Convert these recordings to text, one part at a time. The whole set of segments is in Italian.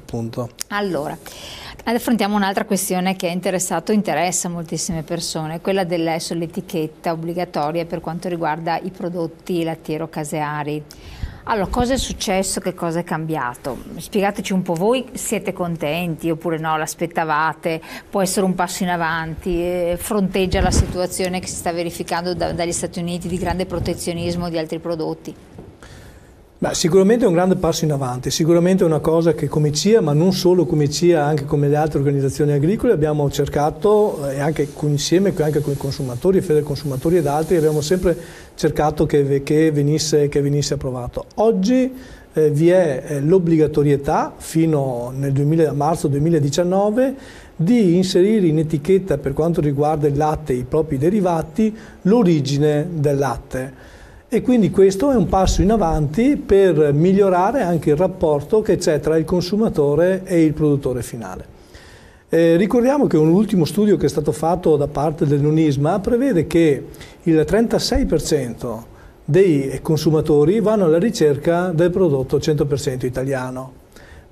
appunto. Allora, affrontiamo un'altra questione che interessa moltissime persone, quella sull'etichetta obbligatoria per quanto riguarda i prodotti lattiero-caseari. Allora, cosa è successo? Che cosa è cambiato? Spiegateci un po' voi, siete contenti oppure no? L'aspettavate? Può essere un passo in avanti? Fronteggia la situazione che si sta verificando dagli Stati Uniti di grande protezionismo di altri prodotti? Beh, sicuramente è un grande passo in avanti, sicuramente è una cosa che come CIA, ma non solo come CIA, anche come le altre organizzazioni agricole abbiamo cercato, e anche insieme anche con i consumatori, Federconsumatori ed altri, abbiamo sempre cercato che venisse approvato. Oggi vi è l'obbligatorietà fino a marzo 2019 di inserire in etichetta per quanto riguarda il latte e i propri derivati l'origine del latte. E quindi questo è un passo in avanti per migliorare anche il rapporto che c'è tra il consumatore e il produttore finale. Ricordiamo che un ultimo studio che è stato fatto da parte dell'UNISMA prevede che il 36% dei consumatori vanno alla ricerca del prodotto 100% italiano,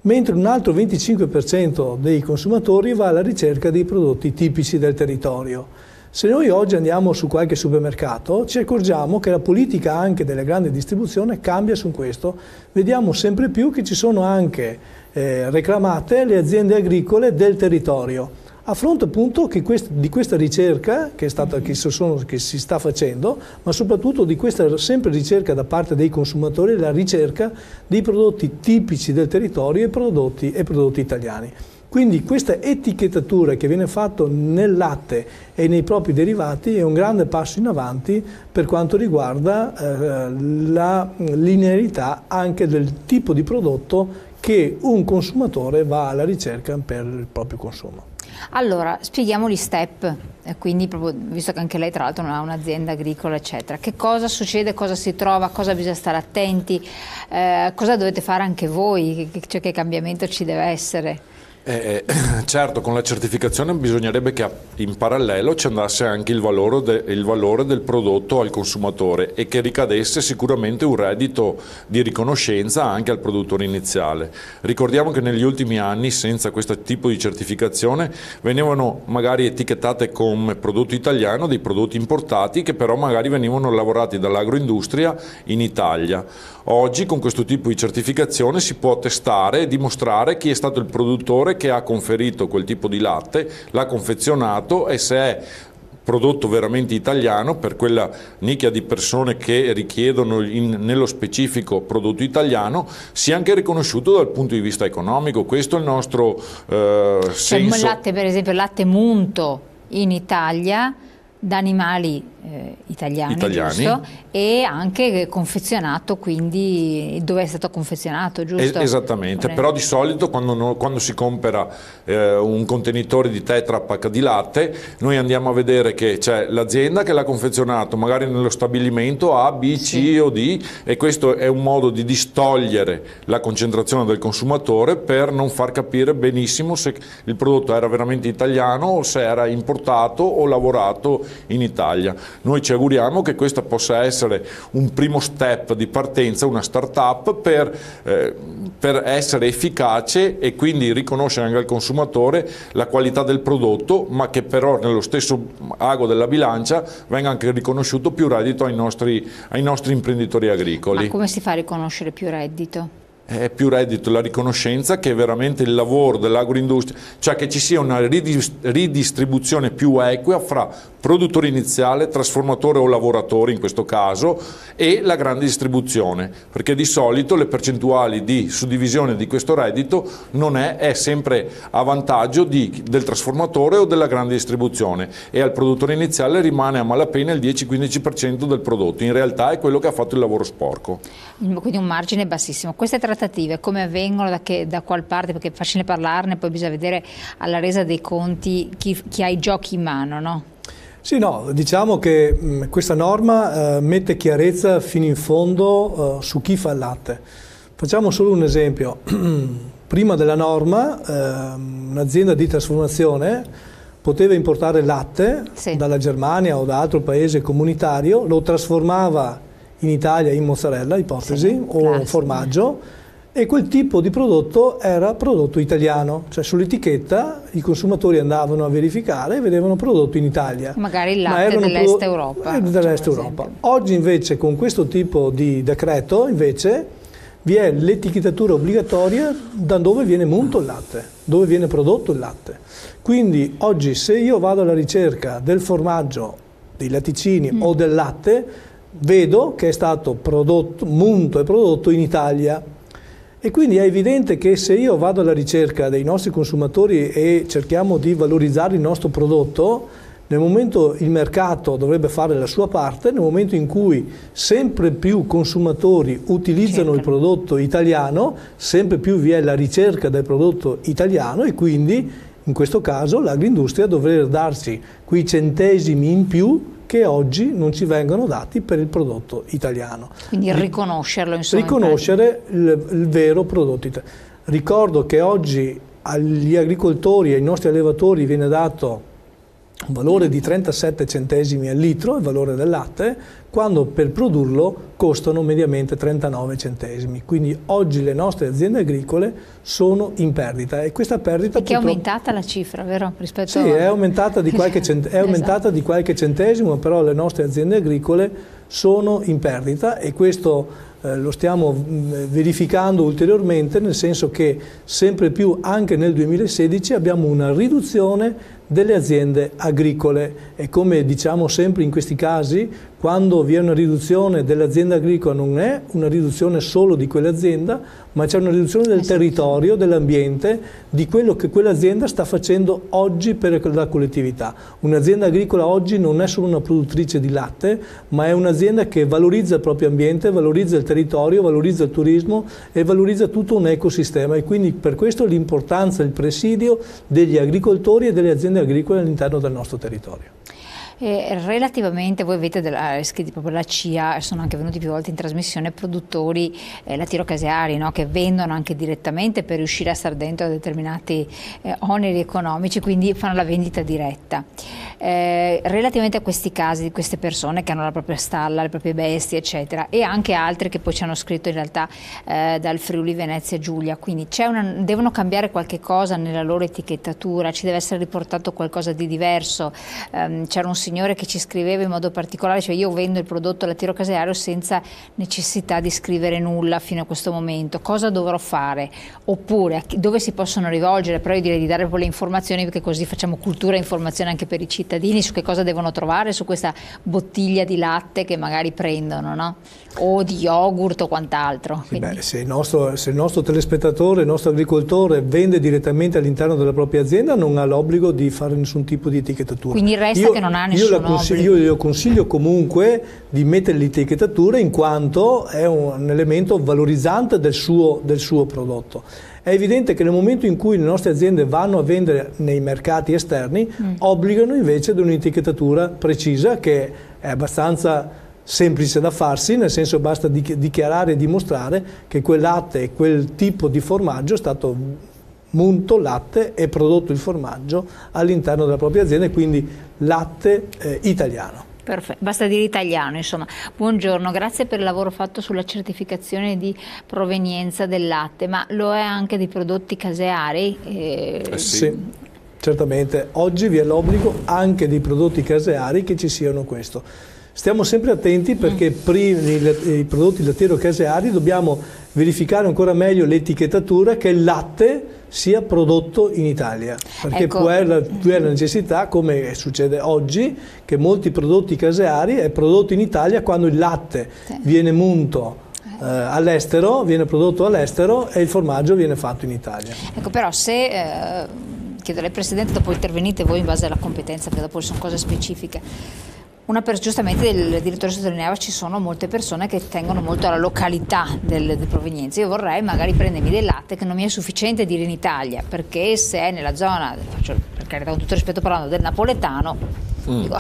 mentre un altro 25% dei consumatori va alla ricerca dei prodotti tipici del territorio. Se noi oggi andiamo su qualche supermercato ci accorgiamo che la politica anche della grande distribuzione cambia su questo. Vediamo sempre più che ci sono anche reclamate le aziende agricole del territorio, a fronte appunto di questa ricerca che si sta facendo, ma soprattutto di questa sempre ricerca da parte dei consumatori, la ricerca dei prodotti tipici del territorio e prodotti italiani. Quindi questa etichettatura che viene fatta nel latte e nei propri derivati è un grande passo in avanti per quanto riguarda la linearità anche del tipo di prodotto che un consumatore va alla ricerca per il proprio consumo. Allora, spieghiamo gli step, quindi proprio, visto che anche lei tra l'altro non ha un'azienda agricola eccetera, che cosa succede, cosa si trova, cosa bisogna stare attenti, cosa dovete fare anche voi, cioè che cambiamento ci deve essere? Certo, con la certificazione bisognerebbe che in parallelo ci andasse anche il valore del prodotto al consumatore e che ricadesse sicuramente un reddito di riconoscenza anche al produttore iniziale. Ricordiamo che negli ultimi anni senza questo tipo di certificazione venivano magari etichettate come prodotto italiano dei prodotti importati che però magari venivano lavorati dall'agroindustria in Italia. Oggi con questo tipo di certificazione si può testare e dimostrare chi è stato il produttore che ha conferito quel tipo di latte, l'ha confezionato e se è prodotto veramente italiano per quella nicchia di persone che richiedono nello specifico prodotto italiano, sia anche riconosciuto dal punto di vista economico. Questo è il nostro senso. Il latte, per esempio, il latte munto in Italia da animali italiani. Giusto? E anche confezionato, quindi dove è stato confezionato, giusto? Esattamente, però di solito quando si compra un contenitore di Tetra Pak di latte, noi andiamo a vedere che c'è l'azienda che l'ha confezionato, magari nello stabilimento A, B, C o D, e questo è un modo di distogliere la concentrazione del consumatore per non far capire benissimo se il prodotto era veramente italiano o se era importato o lavorato in Italia. Noi ci auguriamo che questo possa essere un primo step di partenza, una start-up per essere efficace e quindi riconoscere anche al consumatore la qualità del prodotto, ma che però nello stesso ago della bilancia venga anche riconosciuto più reddito ai nostri imprenditori agricoli. Ma come si fa a riconoscere più reddito? È più reddito la riconoscenza che è veramente il lavoro dell'agroindustria, cioè che ci sia una ridistribuzione più equa fra produttore iniziale, trasformatore o lavoratore in questo caso e la grande distribuzione, perché di solito le percentuali di suddivisione di questo reddito non è sempre a vantaggio del trasformatore o della grande distribuzione e al produttore iniziale rimane a malapena il 10-15% del prodotto, in realtà è quello che ha fatto il lavoro sporco. Quindi un margine bassissimo. Queste trattative come avvengono, da qual parte, perché è facile parlarne, poi bisogna vedere alla resa dei conti chi ha i giochi in mano, no? Sì, no, diciamo che questa norma mette chiarezza fino in fondo su chi fa il latte. Facciamo solo un esempio. Prima della norma un'azienda di trasformazione poteva importare il latte dalla Germania o da altro paese comunitario, lo trasformava in Italia in mozzarella, ipotesi, o formaggio, e quel tipo di prodotto era prodotto italiano, cioè sull'etichetta i consumatori andavano a verificare e vedevano prodotto in Italia. Magari il latte dell'Est Europa. Dell'Est Europa. Oggi invece con questo tipo di decreto invece vi è l'etichettatura obbligatoria da dove viene munto il latte, dove viene prodotto il latte. Quindi oggi se io vado alla ricerca del formaggio, dei latticini o del latte, vedo che è stato prodotto, munto e prodotto in Italia. E quindi è evidente che se io vado alla ricerca dei nostri consumatori e cerchiamo di valorizzare il nostro prodotto, nel momento il mercato dovrebbe fare la sua parte, nel momento in cui sempre più consumatori utilizzano il prodotto italiano, sempre più vi è la ricerca del prodotto italiano e quindi in questo caso l'agroindustria dovrebbe darci quei centesimi in più che oggi non ci vengono dati per il prodotto italiano. Quindi riconoscerlo, insomma. Riconoscere il vero prodotto italiano. Ricordo che oggi agli agricoltori e ai nostri allevatori viene dato un valore di 37 centesimi al litro, il valore del latte, quando per produrlo costano mediamente 39 centesimi. Quindi oggi le nostre aziende agricole sono in perdita e questa perdita... Perché è aumentata la cifra, vero? Rispetto sì, è aumentata di qualche, di qualche centesimo, però le nostre aziende agricole sono in perdita e questo lo stiamo verificando ulteriormente, nel senso che sempre più anche nel 2016 abbiamo una riduzione delle aziende agricole e come diciamo sempre in questi casi, quando vi è una riduzione dell'azienda agricola non è una riduzione solo di quell'azienda, ma c'è una riduzione del territorio, dell'ambiente, di quello che quell'azienda sta facendo oggi per la collettività. Un'azienda agricola oggi non è solo una produttrice di latte, ma è un'azienda che valorizza il proprio ambiente, valorizza il territorio, valorizza il turismo e valorizza tutto un ecosistema e quindi per questo l'importanza, il presidio degli agricoltori e delle aziende agricole all'interno del nostro territorio. Relativamente, voi avete iscritti proprio la CIA, sono anche venuti più volte in trasmissione produttori lattiero-caseari, no? Che vendono anche direttamente per riuscire a stare dentro a determinati oneri economici, quindi fanno la vendita diretta. Relativamente a questi casi di queste persone che hanno la propria stalla, le proprie bestie eccetera, e anche altri che poi ci hanno scritto in realtà dal Friuli Venezia Giulia, quindi devono cambiare qualche cosa nella loro etichettatura, ci deve essere riportato qualcosa di diverso. C'era un signore che ci scriveva in modo particolare, cioè io vendo il prodotto lattiero-caseario senza necessità di scrivere nulla fino a questo momento, cosa dovrò fare? Oppure dove si possono rivolgere? Però io direi di dare proprio le informazioni, perché così facciamo cultura e informazione anche per i cittadini su che cosa devono trovare su questa bottiglia di latte che magari prendono, no? O di yogurt o quant'altro. Sì, se il nostro telespettatore, il nostro agricoltore vende direttamente all'interno della propria azienda non ha l'obbligo di fare nessun tipo di etichettatura. Quindi resta che non ha nessun obbligo. Io consiglio comunque di mettere l'etichettatura in quanto è un elemento valorizzante del suo prodotto. È evidente che nel momento in cui le nostre aziende vanno a vendere nei mercati esterni, obbligano invece ad un'etichettatura precisa che è abbastanza semplice da farsi, nel senso basta dichiarare e dimostrare che quel latte e quel tipo di formaggio è stato munto latte e prodotto il formaggio all'interno della propria azienda e quindi latte italiano. Perfetto, basta dire italiano, insomma. Buongiorno, grazie per il lavoro fatto sulla certificazione di provenienza del latte, ma lo è anche dei prodotti caseari? Sì, certamente. Oggi vi è l'obbligo anche dei prodotti caseari che ci siano questo. Stiamo sempre attenti perché per i prodotti lattiero-caseari dobbiamo verificare ancora meglio l'etichettatura che il latte sia prodotto in Italia, perché può avere la necessità, come succede oggi, che molti prodotti caseari è prodotto in Italia quando il latte viene munto all'estero, viene prodotto all'estero e il formaggio viene fatto in Italia. Ecco, però se chiedo lei Presidente, dopo intervenite voi in base alla competenza, perché dopo sono cose specifiche. Giustamente il direttore sottolineava, ci sono molte persone che tengono molto alla località delle provenienze. Io vorrei magari prendermi del latte che non mi è sufficiente dire in Italia, perché se è nella zona, per carità con tutto rispetto parlando del napoletano, dico,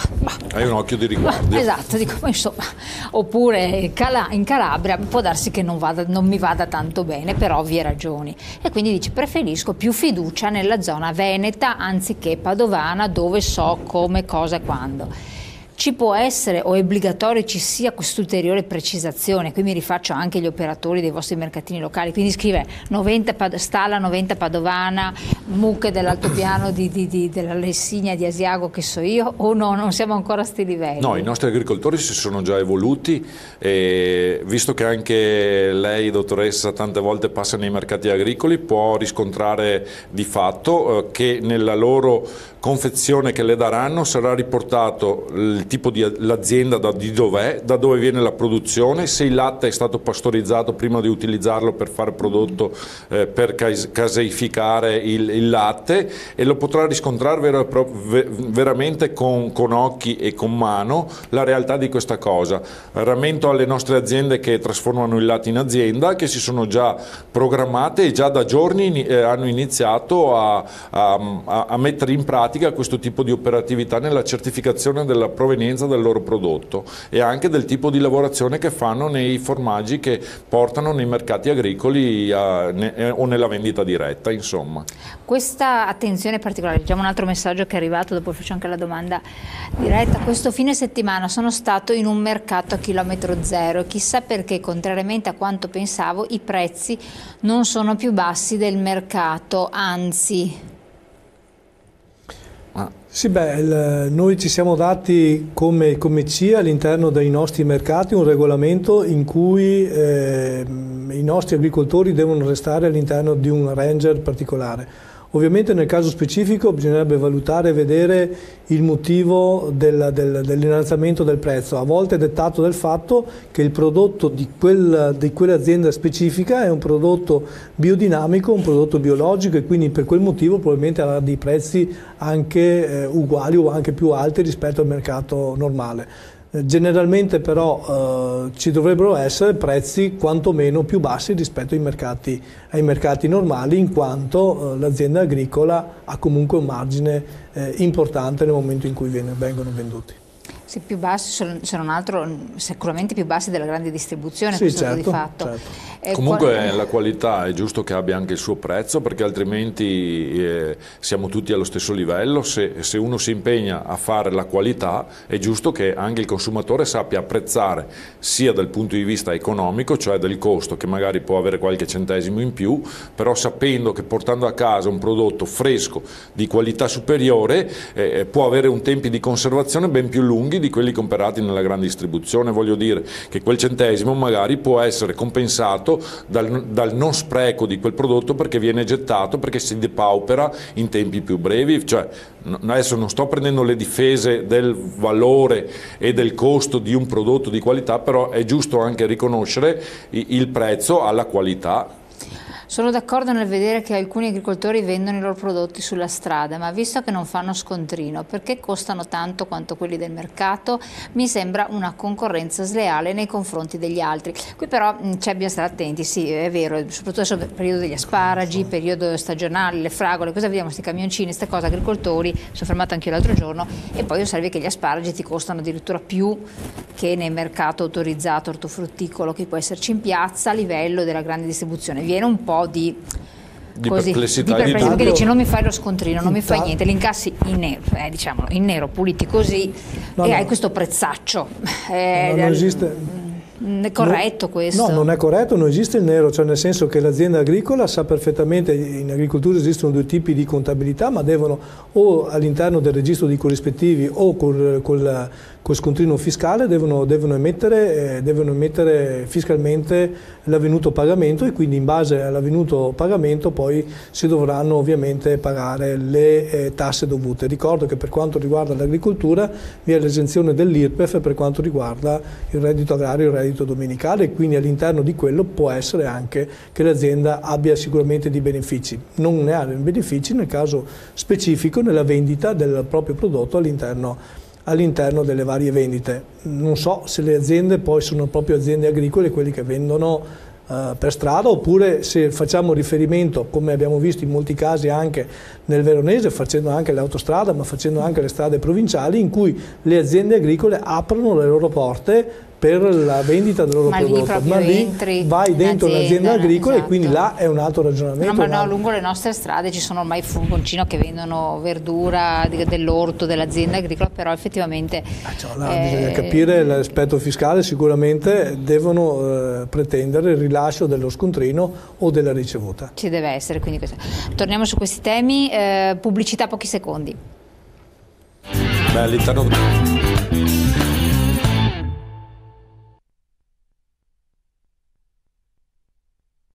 hai un occhio di riguardo. Esatto, dico, insomma, oppure in Calabria può darsi che non mi vada tanto bene per ovvie ragioni, e quindi dice preferisco più fiducia nella zona veneta anziché padovana, dove so come, cosa e quando. ci può essere o è obbligatorio ci sia quest'ulteriore precisazione? Qui mi rifaccio anche agli operatori dei vostri mercatini locali, quindi scrive 90 Stalla 90 Padovana, mucche dell'altopiano della Lessigna di Asiago, che so io, o no, non siamo ancora a sti livelli? No, i nostri agricoltori si sono già evoluti, e visto che anche lei, dottoressa, tante volte passa nei mercati agricoli, può riscontrare di fatto che nella loro confezione che le daranno sarà riportato il tipo di l'azienda, di dov'è, da dove viene la produzione, se il latte è stato pastorizzato prima di utilizzarlo per fare prodotto per caseificare il latte, e lo potrà riscontrare veramente con occhi e con mano la realtà di questa cosa. Rammento alle nostre aziende che trasformano il latte in azienda che si sono già programmate e già da giorni hanno iniziato a mettere in pratica questo tipo di operatività nella certificazione della provenienza del loro prodotto e anche del tipo di lavorazione che fanno nei formaggi che portano nei mercati agricoli o nella vendita diretta, insomma. Questa attenzione particolare, diciamo un altro messaggio che è arrivato, dopo faccio anche la domanda diretta. Questo fine settimana sono stato in un mercato a chilometro zero e chissà perché, contrariamente a quanto pensavo, i prezzi non sono più bassi del mercato, anzi. Sì, noi ci siamo dati come CIA all'interno dei nostri mercati un regolamento in cui i nostri agricoltori devono restare all'interno di un range particolare. Ovviamente nel caso specifico bisognerebbe valutare e vedere il motivo dell'innalzamento del prezzo, a volte è dettato dal fatto che il prodotto di quell'azienda specifica è un prodotto biodinamico, un prodotto biologico, e quindi per quel motivo probabilmente avrà dei prezzi anche uguali o anche più alti rispetto al mercato normale. Generalmente però ci dovrebbero essere prezzi quantomeno più bassi rispetto ai mercati normali, in quanto l'azienda agricola ha comunque un margine importante nel momento in cui vengono venduti. Sì, più bassi, se non altro sicuramente più bassi della grande distribuzione, sì, certo, di fatto. Certo. Comunque la qualità è giusto che abbia anche il suo prezzo, perché altrimenti siamo tutti allo stesso livello. Se uno si impegna a fare la qualità è giusto che anche il consumatore sappia apprezzare, sia dal punto di vista economico, cioè del costo che magari può avere qualche centesimo in più, però sapendo che portando a casa un prodotto fresco di qualità superiore può avere un tempi di conservazione ben più lunghi di quelli comprati nella grande distribuzione. Voglio dire che quel centesimo magari può essere compensato dal non spreco di quel prodotto, perché viene gettato, perché si depaupera in tempi più brevi. Cioè, adesso non sto prendendo le difese del valore e del costo di un prodotto di qualità, però è giusto anche riconoscere il prezzo alla qualità. Sono d'accordo nel vedere che alcuni agricoltori vendono i loro prodotti sulla strada, ma visto che non fanno scontrino, perché costano tanto quanto quelli del mercato, mi sembra una concorrenza sleale nei confronti degli altri. Qui però bisogna stare attenti, sì, è vero, soprattutto adesso nel periodo degli asparagi, periodo stagionale, le fragole, cosa vediamo? Questi camioncini, queste cose, agricoltori, sono fermato anche io l'altro giorno, e poi osservi che gli asparagi ti costano addirittura più che nel mercato autorizzato ortofrutticolo che può esserci in piazza a livello della grande distribuzione. Viene un po' di perplessità, che dici non mi fai lo scontrino, non mi fai niente, li incassi in nero, diciamolo, in nero, puliti così, hai questo prezzaccio. Non esiste. È corretto questo? No, non è corretto, non esiste il nero, cioè nel senso che l'azienda agricola sa perfettamente, in agricoltura esistono due tipi di contabilità, ma devono o all'interno del registro di corrispettivi o col scontrino fiscale devono emettere fiscalmente l'avvenuto pagamento, e quindi in base all'avvenuto pagamento poi si dovranno ovviamente pagare le tasse dovute. Ricordo che per quanto riguarda l'agricoltura vi è l'esenzione dell'IRPEF per quanto riguarda il reddito agrario e il reddito domenicale, e quindi all'interno di quello può essere anche che l'azienda abbia sicuramente dei benefici. Non ne ha benefici nel caso specifico nella vendita del proprio prodotto all'interno delle varie vendite. Non so se le aziende poi sono proprio aziende agricole quelle che vendono per strada, oppure se facciamo riferimento, come abbiamo visto in molti casi anche nel Veronese, facendo anche l'autostrada ma facendo anche le strade provinciali, in cui le aziende agricole aprono le loro porte per la vendita del loro prodotto, ma lì vai dentro un'azienda agricola, esatto. E quindi là è un altro ragionamento. No, ma no, lungo le nostre strade ci sono ormai furgoncino che vendono verdura dell'orto dell'azienda agricola, però effettivamente bisogna capire l'aspetto fiscale. Sicuramente devono pretendere il rilascio dello scontrino o della ricevuta. Ci deve essere, quindi questo. Torniamo su questi temi, pubblicità, pochi secondi. All'interno